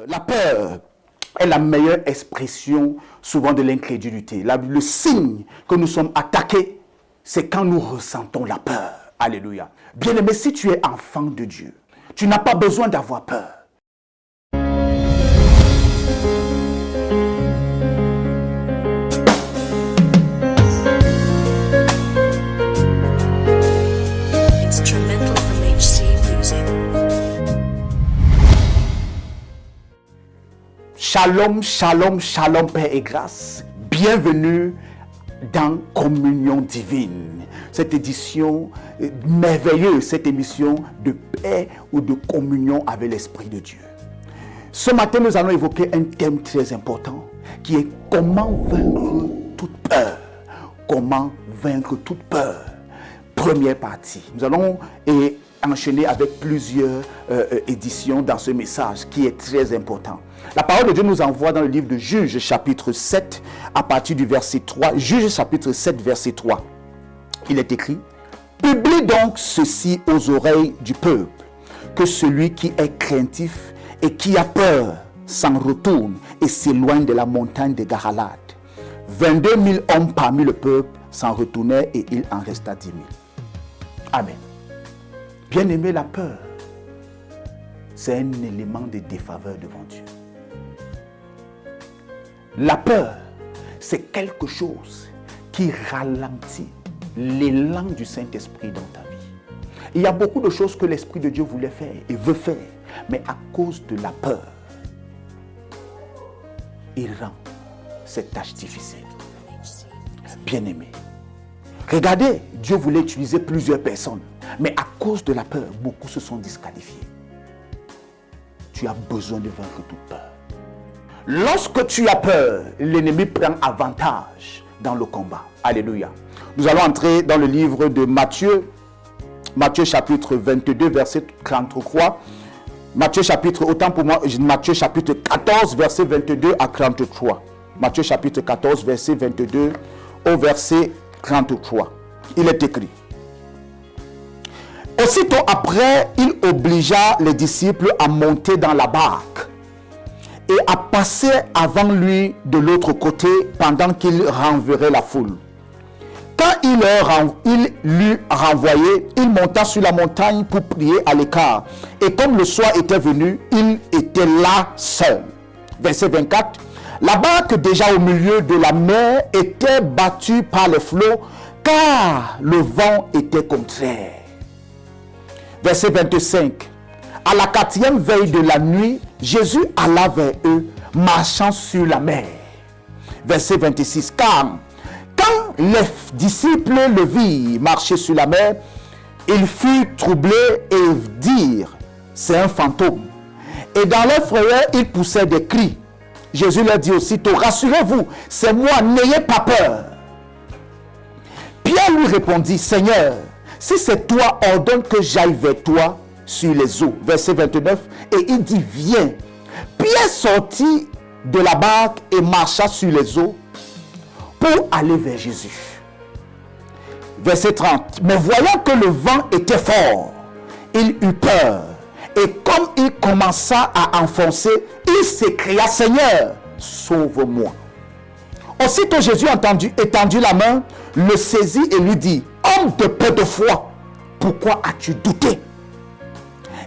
La peur est la meilleure expression souvent de l'incrédulité. Le signe que nous sommes attaqués, c'est quand nous ressentons la peur. Alléluia. Bien-aimé, si tu es enfant de Dieu, tu n'as pas besoin d'avoir peur. Shalom, shalom, shalom, paix et grâce. Bienvenue dans Communion Divine. Cette édition merveilleuse, cette émission de paix ou de communion avec l'Esprit de Dieu. Ce matin, nous allons évoquer un thème très important qui est comment vaincre toute peur. Comment vaincre toute peur. Première partie. Nous allons enchaîner avec plusieurs éditions dans ce message qui est très important. La parole de Dieu nous envoie dans le livre de Juges chapitre 7 à partir du verset 3. Juges chapitre 7 verset 3. Il est écrit: publie donc ceci aux oreilles du peuple, que celui qui est craintif et qui a peur s'en retourne et s'éloigne de la montagne de Gahalad. 22 000 hommes parmi le peuple s'en retournèrent et il en resta 10 000. Amen. Bien-aimé, la peur, c'est un élément de défaveur devant Dieu. La peur, c'est quelque chose qui ralentit l'élan du Saint-Esprit dans ta vie. Il y a beaucoup de choses que l'Esprit de Dieu voulait faire et veut faire, mais à cause de la peur, il rend cette tâche difficile. Bien-aimé, regardez, Dieu voulait utiliser plusieurs personnes, mais à cause de la peur, beaucoup se sont disqualifiés. Tu as besoin de vaincre toute peur. Lorsque tu as peur, l'ennemi prend avantage dans le combat. Alléluia. Nous allons entrer dans le livre de Matthieu. Matthieu chapitre 22, verset 33. Matthieu chapitre 14, verset 22 à 33. Matthieu chapitre 14, verset 22 au verset 33. Il est écrit: aussitôt après, il obligea les disciples à monter dans la barque et à passer avant lui de l'autre côté pendant qu'il renverrait la foule. Quand il l'eut renvoyé, il monta sur la montagne pour prier à l'écart. Et comme le soir était venu, il était là seul. Verset 24. La barque déjà au milieu de la mer était battue par les flots, car le vent était contraire. Verset 25. À la 4e veille de la nuit, Jésus alla vers eux, marchant sur la mer. Verset 26. Car quand les disciples le virent marcher sur la mer, ils furent troublés et dirent: c'est un fantôme. Et dans leur frayeur, ils poussèrent des cris. Jésus leur dit aussitôt: rassurez-vous, c'est moi, n'ayez pas peur. Pierre lui répondit: Seigneur, si c'est toi, ordonne que j'aille vers toi sur les eaux. Verset 29. Et il dit: viens. Pierre sortit de la barque et marcha sur les eaux pour aller vers Jésus. Verset 30. Mais voyant que le vent était fort, il eut peur. Et comme il commença à enfoncer, il s'écria: Seigneur, sauve-moi. Aussitôt Jésus étendit la main, le saisit et lui dit: homme de peu de foi, pourquoi as-tu douté?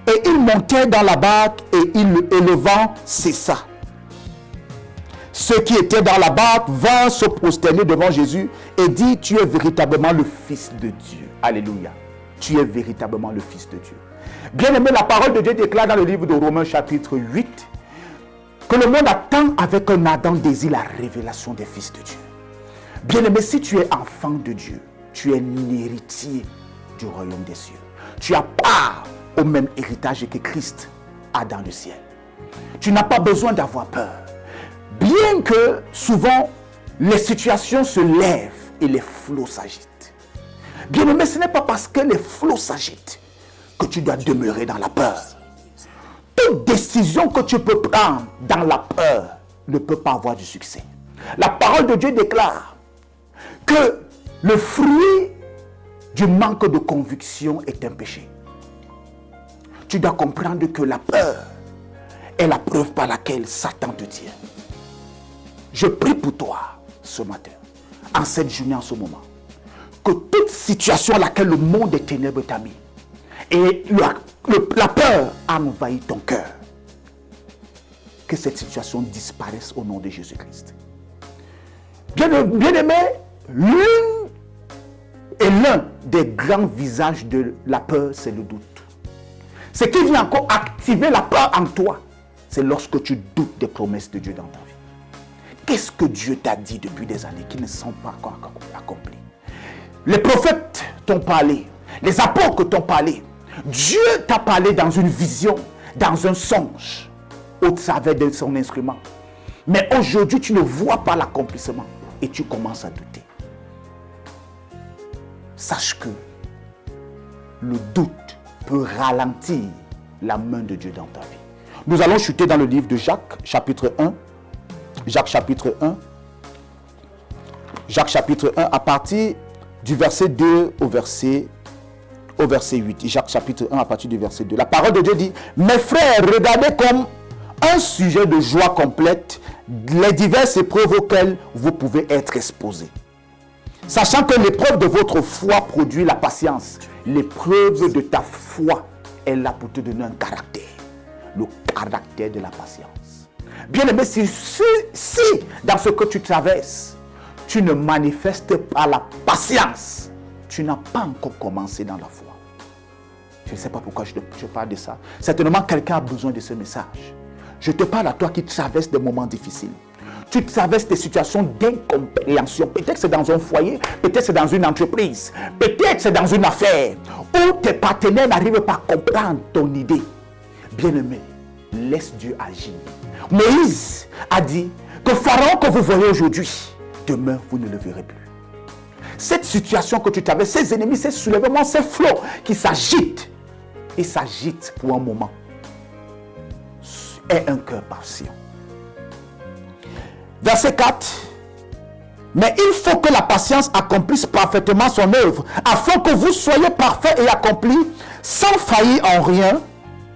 Et ils montèrent dans la barque et le vent cessa. Ceux qui étaient dans la barque vinrent se prosterner devant Jésus et dirent: tu es véritablement le Fils de Dieu. Alléluia. Tu es véritablement le Fils de Dieu. Bien-aimé, la parole de Dieu déclare dans le livre de Romains chapitre 8 que le monde attend avec un ardent désir la révélation des fils de Dieu. Bien-aimé, si tu es enfant de Dieu, tu es un héritier du royaume des cieux. Tu as part au même héritage que Christ a dans le ciel. Tu n'as pas besoin d'avoir peur. Bien que souvent les situations se lèvent et les flots s'agitent. Bien-aimé, ce n'est pas parce que les flots s'agitent que tu dois demeurer dans la peur. Toute décision que tu peux prendre dans la peur ne peut pas avoir du succès. La parole de Dieu déclare que le fruit du manque de conviction est un péché. Tu dois comprendre que la peur est la preuve par laquelle Satan te tient. Je prie pour toi ce matin, en cette journée, en ce moment, que toute situation à laquelle le monde des ténèbres t'a mis et la peur a envahi ton cœur, que cette situation disparaisse au nom de Jésus-Christ. Bien-aimé, l'un des grands visages de la peur, c'est le doute. Ce qui vient encore activer la peur en toi, c'est lorsque tu doutes des promesses de Dieu dans ta vie. Qu'est-ce que Dieu t'a dit depuis des années qui ne sont pas encore accomplis? Les prophètes t'ont parlé, les apôtres t'ont parlé. Dieu t'a parlé dans une vision, dans un songe, au travers de son instrument. Mais aujourd'hui, tu ne vois pas l'accomplissement et tu commences à douter. Sache que le doute peut ralentir la main de Dieu dans ta vie. Nous allons chuter dans le livre de Jacques, chapitre 1. Jacques, chapitre 1. Jacques, chapitre 1, à partir du verset 2 au verset 8. Jacques, chapitre 1, à partir du verset 2. La parole de Dieu dit: mes frères, regardez comme un sujet de joie complète les diverses épreuves auxquelles vous pouvez être exposés. Sachant que l'épreuve de votre foi produit la patience. L'épreuve de ta foi est là pour te donner un caractère. Le caractère de la patience. Bien aimé, si dans ce que tu traverses, tu ne manifestes pas la patience, tu n'as pas encore commencé dans la foi. Je ne sais pas pourquoi je parle de ça. Certainement, quelqu'un a besoin de ce message. Je te parle à toi qui traverses des moments difficiles. Tu traverses des situations d'incompréhension. Peut-être c'est dans un foyer, peut-être c'est dans une entreprise, peut-être c'est dans une affaire où tes partenaires n'arrivent pas à comprendre ton idée. Bien-aimé, laisse Dieu agir. Moïse a dit que Pharaon que vous voyez aujourd'hui, demain vous ne le verrez plus. Cette situation que tu traverses, ces ennemis, ces soulèvements, ces flots qui s'agitent, et s'agitent pour un moment, est un cœur patient. Verset 4. Mais il faut que la patience accomplisse parfaitement son œuvre, afin que vous soyez parfaits et accomplis, sans faillir en rien.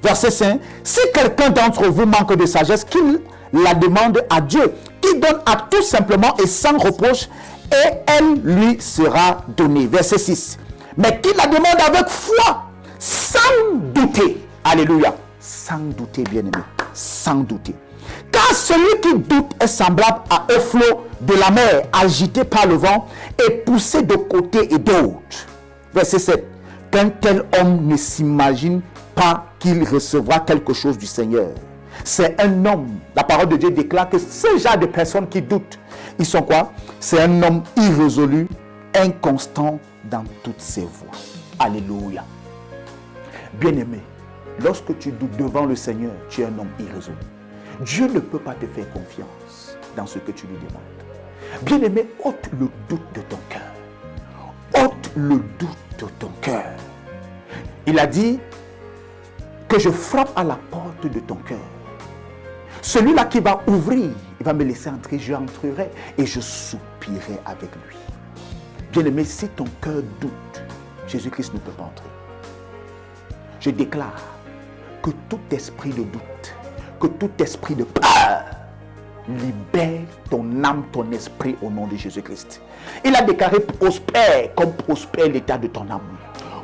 Verset 5. Si quelqu'un d'entre vous manque de sagesse, qu'il la demande à Dieu, qui donne à tout simplement et sans reproche, et elle lui sera donnée. Verset 6. Mais qu'il la demande avec foi, sans douter. Alléluia. Sans douter, bien-aimé. Sans douter. Car celui qui doute est semblable à un flot de la mer agité par le vent et poussé de côté et d'autre. Verset 7. Qu'un tel homme ne s'imagine pas qu'il recevra quelque chose du Seigneur. C'est un homme. La parole de Dieu déclare que ce genre de personnes qui doutent, ils sont quoi? C'est un homme irrésolu, inconstant dans toutes ses voies. Alléluia. Bien-aimé, lorsque tu doutes devant le Seigneur, tu es un homme irrésolu. Dieu ne peut pas te faire confiance dans ce que tu lui demandes. Bien-aimé, ôte le doute de ton cœur. Ôte le doute de ton cœur. Il a dit que je frappe à la porte de ton cœur. Celui-là qui va ouvrir, il va me laisser entrer, je entrerai et je soupirerai avec lui. Bien-aimé, si ton cœur doute, Jésus-Christ ne peut pas entrer. Je déclare que tout esprit de doute, que tout esprit de peur libère ton âme, ton esprit au nom de Jésus-Christ. Il a déclaré prospère comme prospère l'état de ton âme.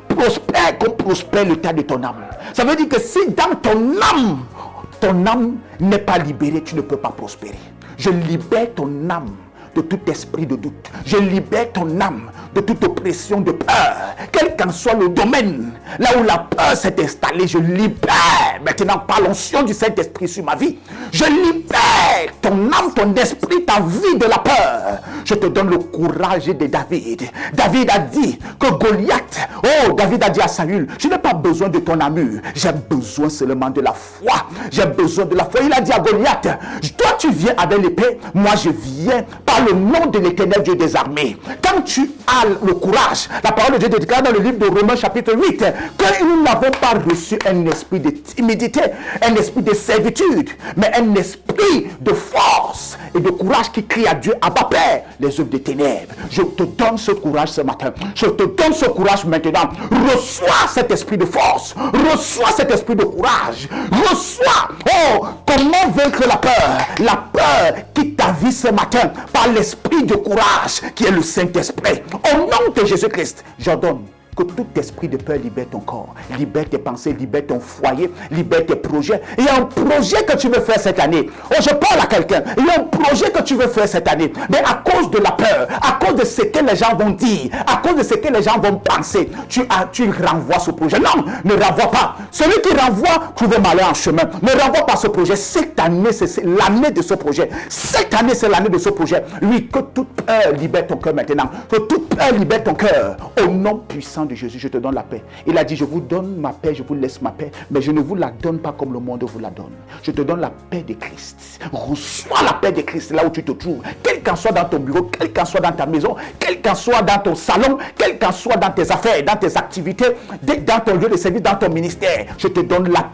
Prospère comme prospère l'état de ton âme. Ça veut dire que si dans ton âme n'est pas libérée, tu ne peux pas prospérer. Je libère ton âme de tout esprit de doute. Je libère ton âme de toute oppression de peur. Quel qu'en soit le domaine, là où la peur s'est installée, je libère maintenant par l'onction du Saint-Esprit sur ma vie. Je libère ton âme, ton esprit, ta vie de la peur. Je te donne le courage de David. David a dit que Goliath, David a dit à Saül, je n'ai pas besoin de ton armure, j'ai besoin seulement de la foi. J'ai besoin de la foi. Il a dit à Goliath, toi tu viens avec l'épée, moi je viens par le nom de l'Éternel Dieu des armées. Quand tu as le courage, la parole de Dieu déclare dans le livre de Romains chapitre 8 que nous n'avons pas reçu un esprit de timidité, un esprit de servitude, mais un esprit de force et de courage qui crie à Dieu, Abba Père, les œuvres des ténèbres. Je te donne ce courage ce matin. Je te donne ce courage maintenant. Reçois cet esprit de force. Reçois cet esprit de courage. Reçois. Oh, comment vaincre la peur? La peur qui t'avise ce matin par l'esprit de courage qui est le Saint-Esprit. Au nom de Jésus-Christ, j'ordonne que tout esprit de peur libère ton corps, libère tes pensées, libère ton foyer, libère tes projets. Il y a un projet que tu veux faire cette année. Oh, je parle à quelqu'un. Il y a un projet que tu veux faire cette année. Mais à cause de la peur, à cause de ce que les gens vont dire, à cause de ce que les gens vont penser, tu renvoies ce projet. Non, ne renvoie pas. Celui qui renvoie trouve malheur en chemin. Ne renvoie pas ce projet. Cette année, c'est l'année de ce projet. Cette année, c'est l'année de ce projet. Oui, que toute peur libère ton cœur maintenant. Que toute peur libère ton cœur. Au nom puissant de Jésus, je te donne la paix. Il a dit, je vous donne ma paix, je vous laisse ma paix, mais je ne vous la donne pas comme le monde vous la donne. Je te donne la paix de Christ. Reçois la paix de Christ là où tu te trouves. Quel qu'en soit dans ton bureau, quel qu'en soit dans ta maison, quel qu'en soit dans ton salon, quel qu'en soit dans tes affaires, dans tes activités, dans ton lieu de service, dans ton ministère. Je te donne la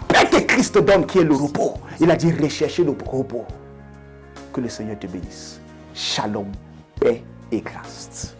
paix que Christ te donne qui est le repos. Il a dit, recherchez le repos. Que le Seigneur te bénisse. Shalom, paix et grâce.